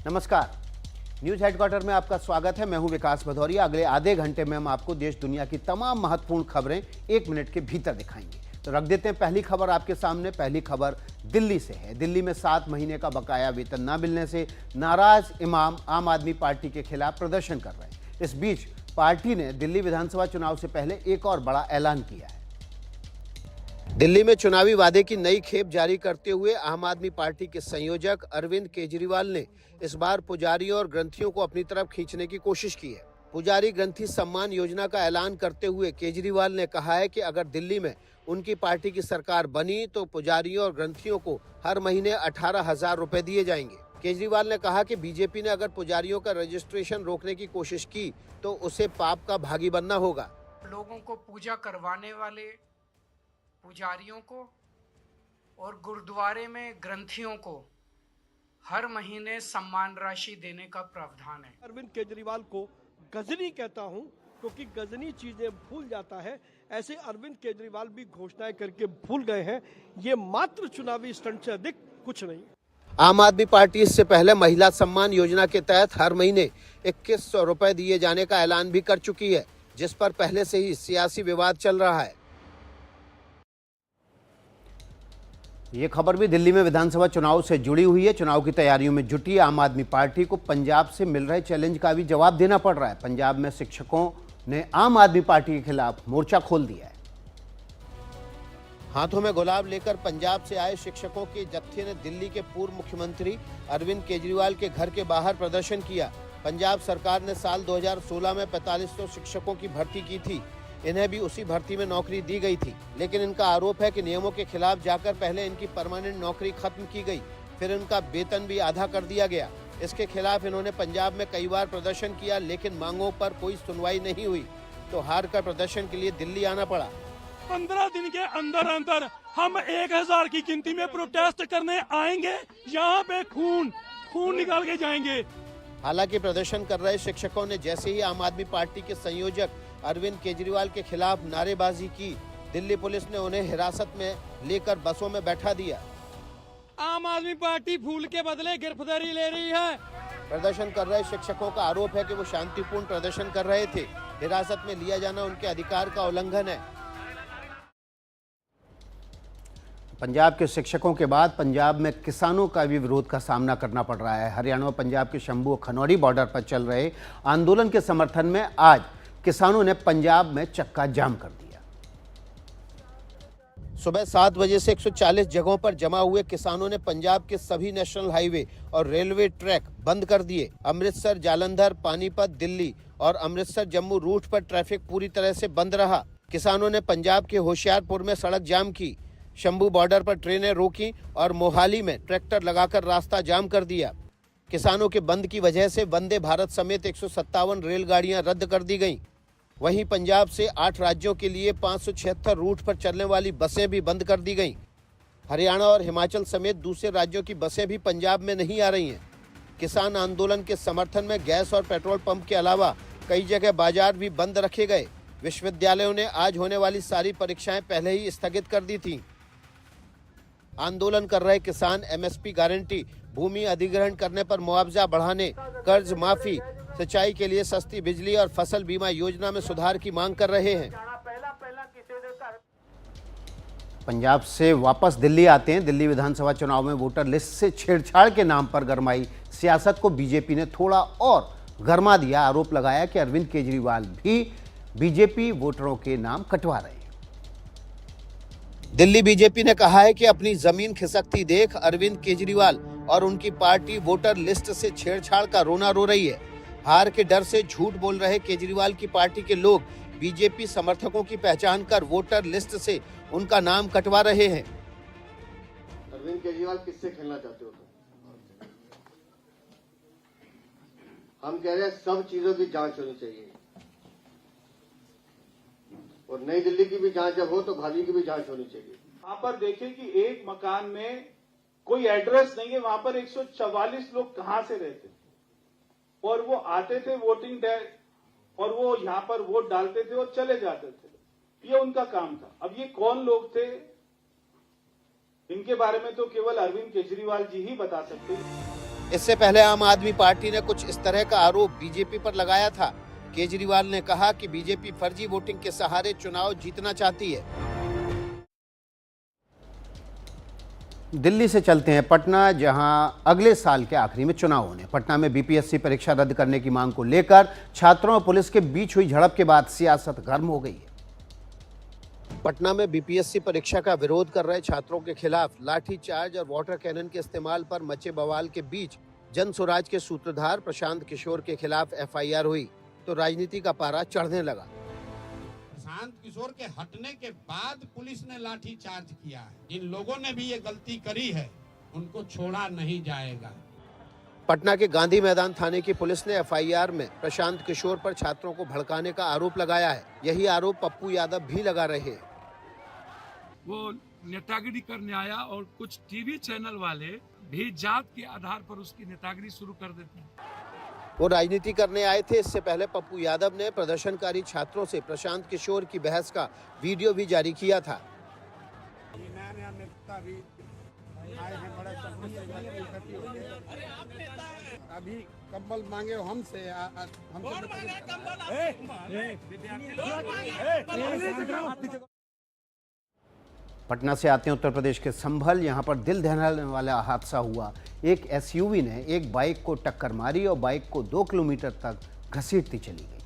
नमस्कार, news headquarter में आपका स्वागत है। मैं हूं विकास भदौरिया। अगले आधे घंटे में हम आपको देश दुनिया की तमाम महत्वपूर्ण खबरें 1 मिनट के भीतर दिखाएंगे। तो रख देते हैं पहली खबर आपके सामने। पहली खबर दिल्ली से है। दिल्ली में 7 महीने का बकाया वेतन न मिलने से नाराज इमाम आम आदमी पार्टी के खिलाफ प्रदर्शन कर रहे हैं। इस बीच पार्टी ने दिल्ली विधानसभा चुनाव से पहले एक और बड़ा ऐलान किया है। दिल्ली में चुनावी वादे की नई खेप जारी करते हुए आम आदमी पार्टी के संयोजक अरविंद केजरीवाल ने इस बार पुजारियों और ग्रंथियों को अपनी तरफ खींचने की कोशिश की है। पुजारी ग्रंथी सम्मान योजना का ऐलान करते हुए केजरीवाल ने कहा है कि अगर दिल्ली में उनकी पार्टी की सरकार बनी तो पुजारियों और ग्रंथियों को हर महीने 18,000 रुपए दिए जाएंगे। केजरीवाल ने कहा कि बीजेपी ने अगर पुजारियों का रजिस्ट्रेशन रोकने की कोशिश की तो उसे पाप का भागी बनना होगा। लोगों को पूजा करवाने वाले पुजारियों को और गुरुद्वारे में ग्रंथियों को हर महीने सम्मान राशि देने का प्रावधान है। अरविंद केजरीवाल को गजनी कहता हूं क्योंकि गजनी चीजें भूल जाता है। ऐसे अरविंद केजरीवाल भी घोषणाएं करके भूल गए हैं। ये मात्र चुनावी स्टंट से अधिक कुछ नहीं। आम आदमी पार्टी इससे पहले महिला सम्मान योजना के तहत हर महीने 2100 रुपए दिए जाने का ऐलान भी कर चुकी है, जिस पर पहले से ही सियासी विवाद चल रहा है। ये खबर भी दिल्ली में विधानसभा चुनाव से जुड़ी हुई है। चुनाव की तैयारियों में जुटी आम आदमी पार्टी को पंजाब से मिल रहे चैलेंज का भी जवाब देना पड़ रहा है। पंजाब में शिक्षकों ने आम आदमी पार्टी के खिलाफ मोर्चा खोल दिया है। हाथों में गुलाब लेकर पंजाब से आए शिक्षकों के जत्थे ने दिल्ली के पूर्व मुख्यमंत्री अरविंद केजरीवाल के घर के बाहर प्रदर्शन किया। पंजाब सरकार ने साल 2016 में 4500 शिक्षकों की भर्ती की थी। इन्हें भी उसी भर्ती में नौकरी दी गई थी, लेकिन इनका आरोप है कि नियमों के खिलाफ जाकर पहले इनकी परमानेंट नौकरी खत्म की गई, फिर इनका वेतन भी आधा कर दिया गया। इसके खिलाफ इन्होंने पंजाब में कई बार प्रदर्शन किया, लेकिन मांगों पर कोई सुनवाई नहीं हुई, तो हार कर प्रदर्शन के लिए दिल्ली आना पड़ा। 15 दिन के अंदर अंदर हम 1000 की गिनती में प्रोटेस्ट करने आएंगे। यहाँ पे खून निकाल के जाएंगे। हालांकि प्रदर्शन कर रहे शिक्षकों ने जैसे ही आम आदमी पार्टी के संयोजक अरविंद केजरीवाल के खिलाफ नारेबाजी की, दिल्ली पुलिस ने उन्हें हिरासत में लेकर बसों में बैठा दिया। आम आदमी पार्टी फूल के बदले गिरफ्तारी ले रही है। प्रदर्शन कर रहे शिक्षकों का आरोप है कि वो शांतिपूर्ण प्रदर्शन कर रहे थे। हिरासत में लिया जाना उनके अधिकार का उल्लंघन है। पंजाब के शिक्षकों के बाद पंजाब में किसानों का भी विरोध का सामना करना पड़ रहा है। हरियाणा और पंजाब के शंभू और खनौरी बॉर्डर पर चल रहे आंदोलन के समर्थन में आज किसानों ने पंजाब में चक्का जाम कर दिया। सुबह 7 बजे से 140 जगहों पर जमा हुए किसानों ने पंजाब के सभी नेशनल हाईवे और रेलवे ट्रैक बंद कर दिए। अमृतसर, जालंधर, पानीपत, दिल्ली और अमृतसर जम्मू रूट पर ट्रैफिक पूरी तरह से बंद रहा। किसानों ने पंजाब के होशियारपुर में सड़क जाम की, शंभू बॉर्डर पर ट्रेनें रोकी और मोहाली में ट्रैक्टर लगाकर रास्ता जाम कर दिया। किसानों के बंद की वजह से वंदे भारत समेत 157 रेलगाड़ियां रद्द कर दी गईं। वहीं पंजाब से 8 राज्यों के लिए 576 रूट पर चलने वाली बसें भी बंद कर दी गईं। हरियाणा और हिमाचल समेत दूसरे राज्यों की बसें भी पंजाब में नहीं आ रही हैं। किसान आंदोलन के समर्थन में गैस और पेट्रोल पंप के अलावा कई जगह बाजार भी बंद रखे गए। विश्वविद्यालयों ने आज होने वाली सारी परीक्षाएं पहले ही स्थगित कर दी थी। आंदोलन कर रहे किसान एमएसपी गारंटी, भूमि अधिग्रहण करने पर मुआवजा बढ़ाने, कर्ज माफी, सिंचाई के लिए सस्ती बिजली और फसल बीमा योजना में सुधार की मांग कर रहे हैं। पंजाब से वापस दिल्ली आते हैं। दिल्ली विधानसभा चुनाव में वोटर लिस्ट से छेड़छाड़ के नाम पर गरमाई सियासत को बीजेपी ने थोड़ा और गरमा दिया। आरोप लगाया कि अरविंद केजरीवाल भी बीजेपी वोटरों के नाम कटवा रहे हैं। दिल्ली बीजेपी ने कहा है कि अपनी जमीन खिसकती देख अरविंद केजरीवाल और उनकी पार्टी वोटर लिस्ट से छेड़छाड़ का रोना रो रही है। हार के डर से झूठ बोल रहे केजरीवाल की पार्टी के लोग बीजेपी समर्थकों की पहचान कर वोटर लिस्ट से उनका नाम कटवा रहे हैं। अरविंद केजरीवाल किससे खेलना चाहते हो तुम? हम कह रहे हैं सब चीजों की जांच होनी चाहिए, और नई दिल्ली की भी जांच जब हो तो भाली की भी जांच होनी चाहिए। वहां पर देखें कि एक मकान में कोई एड्रेस नहीं है, वहां पर 144 लोग कहां से रहते और वो आते थे वोटिंग डे और वो यहां पर वोट डालते थे और चले जाते थे। ये उनका काम था। अब ये कौन लोग थे, इनके बारे में तो केवल अरविंद केजरीवाल जी ही बता सकते हैं। इससे पहले आम आदमी पार्टी ने कुछ इस तरह का आरोप बीजेपी पर लगाया था। केजरीवाल ने कहा कि बीजेपी फर्जी वोटिंग के सहारे चुनाव जीतना चाहती है। दिल्ली से चलते हैं पटना, जहां अगले साल के आखिरी में चुनाव होने। पटना में बीपीएससी परीक्षा रद्द करने की मांग को लेकर छात्रों और पुलिस के बीच हुई झड़प के बाद सियासत गर्म हो गई है। पटना में बीपीएससी परीक्षा का विरोध कर रहे छात्रों के खिलाफ लाठीचार्ज और वाटर कैनन के इस्तेमाल पर मचे बवाल के बीच जन स्वराज के सूत्रधार प्रशांत किशोर के खिलाफ एफआईआर हुई तो राजनीति का पारा चढ़ने लगा। प्रशांत किशोर के हटने के बाद पुलिस ने लाठी चार्ज किया है। जिन लोगों ने भी ये गलती करी है उनको छोड़ा नहीं जाएगा। पटना के गांधी मैदान थाने की पुलिस ने एफआईआर में प्रशांत किशोर पर छात्रों को भड़काने का आरोप लगाया है। यही आरोप पप्पू यादव भी लगा रहे हैं। वो नेतागिरी करने आया और कुछ टीवी चैनल वाले भी जात के आधार पर उसकी नेतागिरी शुरू कर देते हैं। वो राजनीति करने आए थे। इससे पहले पप्पू यादव ने प्रदर्शनकारी छात्रों से प्रशांत किशोर की बहस का वीडियो भी जारी किया था। अभी कंबल मांगे हमसे पटना से आते हैं उत्तर प्रदेश के संभल। यहां पर दिल दहलाने वाला हादसा हुआ। एक एसयूवी ने एक बाइक को टक्कर मारी और बाइक को 2 किलोमीटर तक घसीटती चली गई।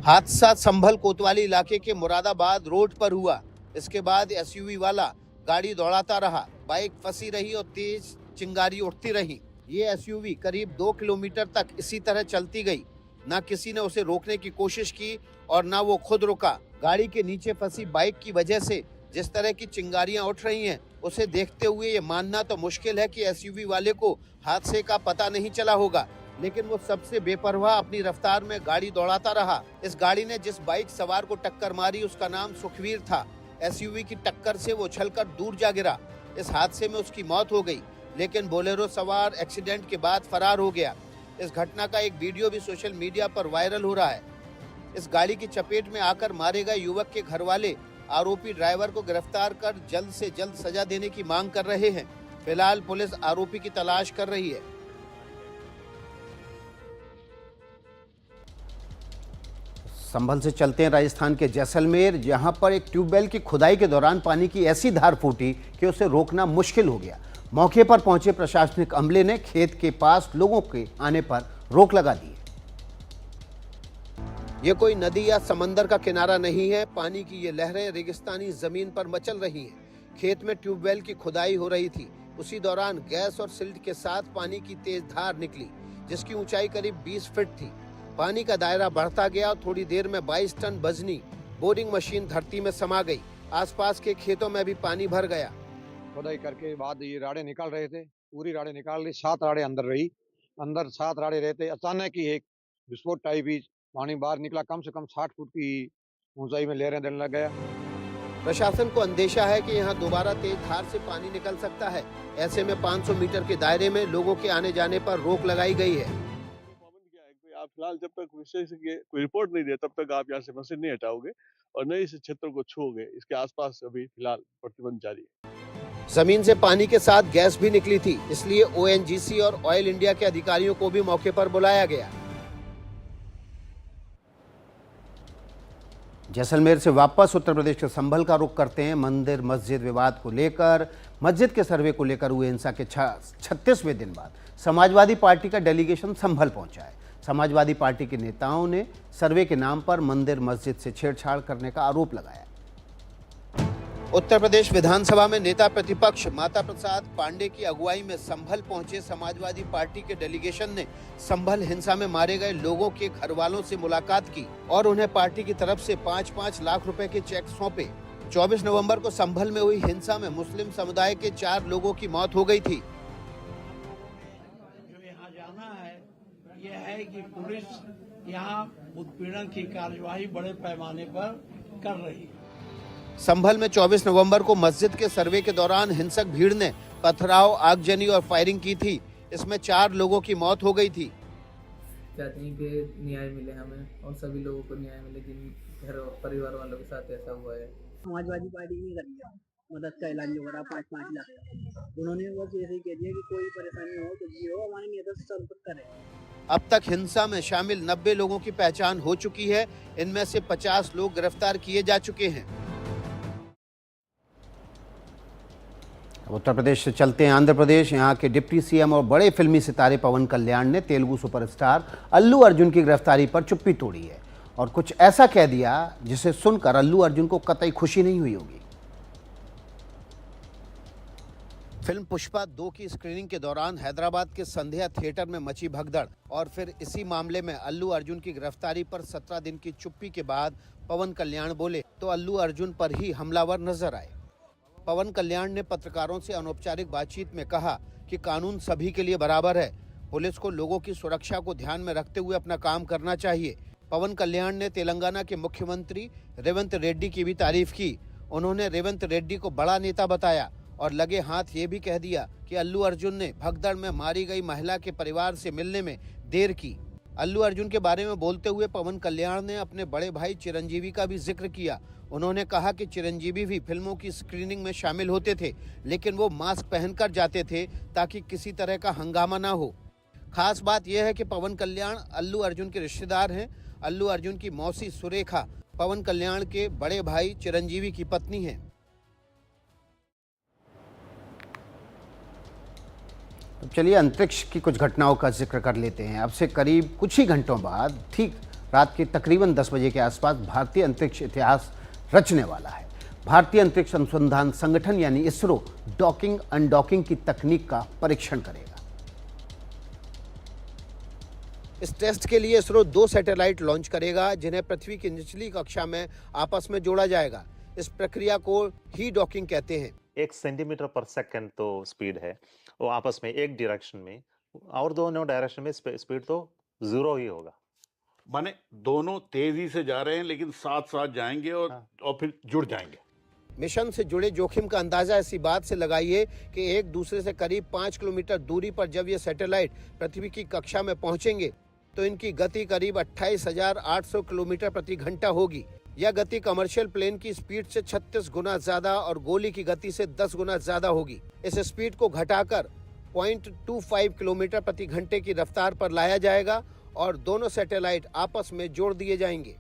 हादसा संभल कोतवाली इलाके के मुरादाबाद रोड पर हुआ। इसके बाद एसयूवी वाला गाड़ी दौड़ाता रहा। बाइक फंसी रही और तेज चिंगारी उठती रही। ये एसयूवी करीब 2 किलोमीटर तक इसी तरह चलती गई। ना किसी ने उसे रोकने की कोशिश की और ना वो खुद रुका। गाड़ी के नीचे फंसी बाइक की वजह से जिस तरह की चिंगारियां उठ रही हैं, उसे देखते हुए ये मानना तो मुश्किल है कि एसयूवी वाले को हादसे का पता नहीं चला होगा, लेकिन वो सबसे बेपरवाह अपनी रफ्तार में गाड़ी दौड़ाता रहा। इस गाड़ी ने जिस बाइक सवार को टक्कर मारी उसका नाम सुखवीर था। एसयूवी की टक्कर से वो उछलकर दूर जा गिरा। इस हादसे में उसकी मौत हो गई, लेकिन बोलेरो सवार एक्सीडेंट के बाद फरार हो गया। इस घटना का एक वीडियो भी सोशल मीडिया पर वायरल हो रहा है। इस गाड़ी की चपेट में आकर मारे गए युवक के घरवाले आरोपी ड्राइवर को गिरफ्तार कर जल्द से जल्द सजा देने की मांग कर रहे हैं। फिलहाल पुलिस आरोपी की तलाश कर रही है। संभल से चलते हैं राजस्थान के जैसलमेर, जहां पर एक ट्यूबवेल की खुदाई के दौरान पानी की ऐसी धार फूटी कि उसे रोकना मुश्किल हो गया। मौके पर पहुंचे प्रशासनिक अमले ने खेत के पास लोगों के आने पर रोक लगा दी। ये कोई नदी या समंदर का किनारा नहीं है। पानी की ये लहरें रेगिस्तानी जमीन पर मचल रही हैं। खेत में ट्यूबवेल की खुदाई हो रही थी। उसी दौरान गैस और सिल्ट के साथ पानी की तेज धार निकली, जिसकी ऊंचाई करीब 20 फीट थी। पानी का दायरा बढ़ता गया और थोड़ी देर में 22 टन वजनी बोरिंग मशीन धरती में समा गई। आसपास के खेतों में भी पानी भर गया। खुदाई करके बाद ये राड़े निकाल रहे थे, पूरी राड़े निकाल ली। 7 राड़े अंदर रही। अंदर 7 राड़े रहते अचानक ही एक विस्फोट टाइप ही पानी बाहर निकला। कम से कम 60 फुट की ऊंचाई में लहरें देने लग गया। प्रशासन को अंदेशा है कि यहाँ दोबारा तेज धार से पानी निकल सकता है। ऐसे में 500 मीटर के दायरे में लोगों के आने जाने पर रोक लगाई गई है। आप फिलहाल जब तक विशेष कोई रिपोर्ट नहीं दे तब तक आप यहाँ से मशीन नहीं हटाओगे और न इस क्षेत्र को छूओगे। इसके आसपास अभी फिलहाल प्रतिबंध जारी है। जमीन से पानी के साथ गैस भी निकली थी, इसलिए ओएनजीसी और ऑयल इंडिया के अधिकारियों को भी मौके पर बुलाया गया। जैसलमेर से वापस उत्तर प्रदेश के संभल का रुख करते हैं। मंदिर मस्जिद विवाद को लेकर, मस्जिद के सर्वे को लेकर हुए हिंसा के 36वें दिन बाद समाजवादी पार्टी का डेलीगेशन संभल पहुंचा है। समाजवादी पार्टी के नेताओं ने सर्वे के नाम पर मंदिर मस्जिद से छेड़छाड़ करने का आरोप लगाया। उत्तर प्रदेश विधानसभा में नेता प्रतिपक्ष माता प्रसाद पांडे की अगुवाई में संभल पहुंचे समाजवादी पार्टी के डेलीगेशन ने संभल हिंसा में मारे गए लोगों के घर वालों से मुलाकात की और उन्हें पार्टी की तरफ से 5-5 लाख रुपए के चेक सौंपे। 24 नवंबर को संभल में हुई हिंसा में मुस्लिम समुदाय के 4 लोगों की मौत हो गई थी। जो यहाँ जाना है यह है कि पुलिस यहाँ उत्पीड़न की कार्यवाही बड़े पैमाने पर कर रही है। संभल में 24 नवंबर को मस्जिद के सर्वे के दौरान हिंसक भीड़ ने पथराव, आगजनी और फायरिंग की थी। इसमें 4 लोगों की मौत हो गई थी। चाहते हैं कि न्याय मिले हमें और सभी लोगों को न्याय मिले जिन घर परिवार वालों के साथ ऐसा हुआ है। समाजवादी पार्टी की मदद का ऐलान जो करा 5-5 लाख का। उन्होंने बस ऐसे ही कह दिया कि कोई परेशानी हो कुछ भी हो हमारे नेता से संपर्क करें। अब तक हिंसा में शामिल 90 लोगों की पहचान हो चुकी है। इनमें से 50 लोग गिरफ्तार किए जा चुके हैं। उत्तर प्रदेश से चलते हैं आंध्र प्रदेश। यहाँ के डिप्टी सीएम और बड़े फिल्मी सितारे पवन कल्याण ने तेलुगु सुपरस्टार अल्लू अर्जुन की गिरफ्तारी पर चुप्पी तोड़ी है और कुछ ऐसा कह दिया जिसे सुनकर अल्लू अर्जुन को कतई खुशी नहीं हुई होगी। फिल्म पुष्पा 2 की स्क्रीनिंग के दौरान हैदराबाद के संध्या थिएटर में मची भगदड़ और फिर इसी मामले में अल्लू अर्जुन की गिरफ्तारी पर 17 दिन की चुप्पी के बाद पवन कल्याण बोले तो अल्लू अर्जुन पर ही हमलावर नजर आए। पवन कल्याण ने पत्रकारों से अनौपचारिक बातचीत में कहा कि कानून सभी के लिए बराबर है। पुलिस को लोगों की सुरक्षा को ध्यान में रखते हुए अपना काम करना चाहिए। पवन कल्याण ने तेलंगाना के मुख्यमंत्री रेवंत रेड्डी की भी तारीफ की। उन्होंने रेवंत रेड्डी को बड़ा नेता बताया और लगे हाथ ये भी कह दिया कि अल्लू अर्जुन ने भगदड़ में मारी गई महिला के परिवार से मिलने में देर की। अल्लू अर्जुन के बारे में बोलते हुए पवन कल्याण ने अपने बड़े भाई चिरंजीवी का भी जिक्र किया। उन्होंने कहा कि चिरंजीवी भी फिल्मों की स्क्रीनिंग में शामिल होते थे, लेकिन वो मास्क पहनकर जाते थे ताकि किसी तरह का हंगामा ना हो। खास बात यह है कि पवन कल्याण अल्लू अर्जुन के रिश्तेदार हैं। अल्लू अर्जुन की मौसी सुरेखा पवन कल्याण के बड़े भाई चिरंजीवी की पत्नी हैं। तो चलिए अंतरिक्ष की कुछ घटनाओं का जिक्र कर लेते हैं। अब से करीब कुछ ही घंटों बाद ठीक रात के तकरीबन 10 बजे के आसपास भारतीय अंतरिक्ष इतिहास रचने वाला है। भारतीय अंतरिक्ष अनुसंधान संगठन यानी इसरो डॉकिंग अनडॉकिंग की तकनीक का परीक्षण करेगा। इस टेस्ट के लिए इसरो 2 सैटेलाइट लॉन्च करेगा जिन्हें पृथ्वी की निचली कक्षा में आपस में जोड़ा जाएगा। इस प्रक्रिया को ही डॉकिंग कहते हैं। 1 सेंटीमीटर पर सेकंड तो स्पीड है, वो आपस में एक डायरेक्शन में, और दोनों डायरेक्शन में स्पीड तो 0 ही होगा। माने दोनों तेजी से जा रहे हैं लेकिन साथ साथ जाएंगे और फिर जुड़ जाएंगे। मिशन से जुड़े जोखिम का अंदाजा इसी बात से लगाइए कि एक दूसरे से करीब 5 किलोमीटर दूरी पर जब ये सैटेलाइट पृथ्वी की कक्षा में पहुंचेंगे तो इनकी गति करीब 28,800 किलोमीटर प्रति घंटा होगी। यह गति कमर्शियल प्लेन की स्पीड से 36 गुना ज्यादा और गोली की गति से 10 गुना ज्यादा होगी। इस स्पीड को घटाकर 0.25 किलोमीटर प्रति घंटे की रफ्तार पर लाया जाएगा और दोनों सैटेलाइट आपस में जोड़ दिए जाएंगे।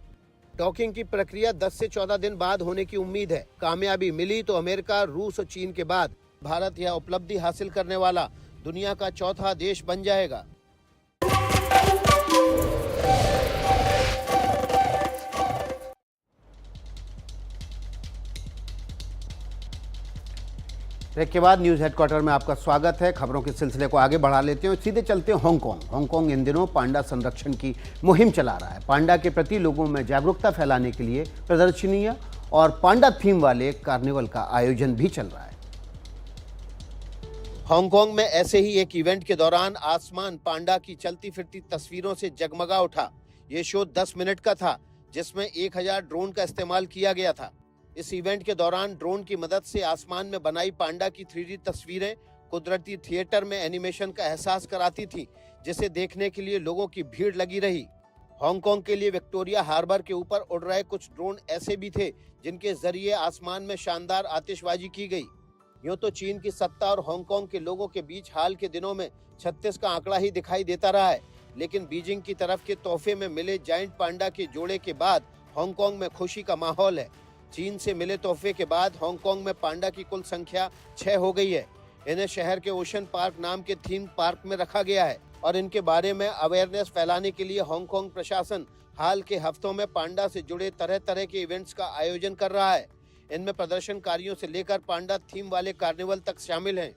डॉकिंग की प्रक्रिया 10 से 14 दिन बाद होने की उम्मीद है। कामयाबी मिली तो अमेरिका, रूस और चीन के बाद भारत यह उपलब्धि हासिल करने वाला दुनिया का चौथा देश बन जाएगा। ब्रेक के बाद न्यूज़ हेडक्वार्टर में आपका स्वागत है। खबरों के सिलसिले को आगे बढ़ा लेते हैं और सीधे चलते हैं हांगकांग। हांगकांग इन दिनों पांडा संरक्षण की मुहिम चला रहा है। पांडा के प्रति लोगों में जागरूकता फैलाने के लिए प्रदर्शनियां और पांडा थीम वाले कार्निवल का आयोजन भी चल रहा है। हांगकांग में ऐसे ही एक इवेंट के दौरान आसमान पांडा की चलती फिरती तस्वीरों से जगमगा उठा। ये शो 10 मिनट का था जिसमें 1000 ड्रोन का इस्तेमाल किया गया था। इस इवेंट के दौरान ड्रोन की मदद से आसमान में बनाई पांडा की 3D तस्वीरें कुदरती थिएटर में एनिमेशन का एहसास कराती थी, जिसे देखने के लिए लोगों की भीड़ लगी रही। हांगकांग के लिए विक्टोरिया हार्बर के ऊपर उड़ रहे कुछ ड्रोन ऐसे भी थे जिनके जरिए आसमान में शानदार आतिशबाजी की गई। यूं तो चीन की सत्ता और हांगकांग के लोगों के बीच हाल के दिनों में 36 का आंकड़ा ही दिखाई देता रहा है, लेकिन बीजिंग की तरफ के तोहफे में मिले जायंट पांडा के जोड़े के बाद हांगकांग में खुशी का माहौल है। चीन से मिले तोहफे के बाद हांगकांग में पांडा की कुल संख्या 6 हो गई है। इन्हें शहर के ओशन पार्क नाम के थीम पार्क में रखा गया है और इनके बारे में अवेयरनेस फैलाने के लिए हांगकांग प्रशासन हाल के हफ्तों में पांडा से जुड़े तरह तरह के इवेंट्स का आयोजन कर रहा है। इनमें प्रदर्शनकारियों से लेकर पांडा थीम वाले कार्निवल तक शामिल हैं।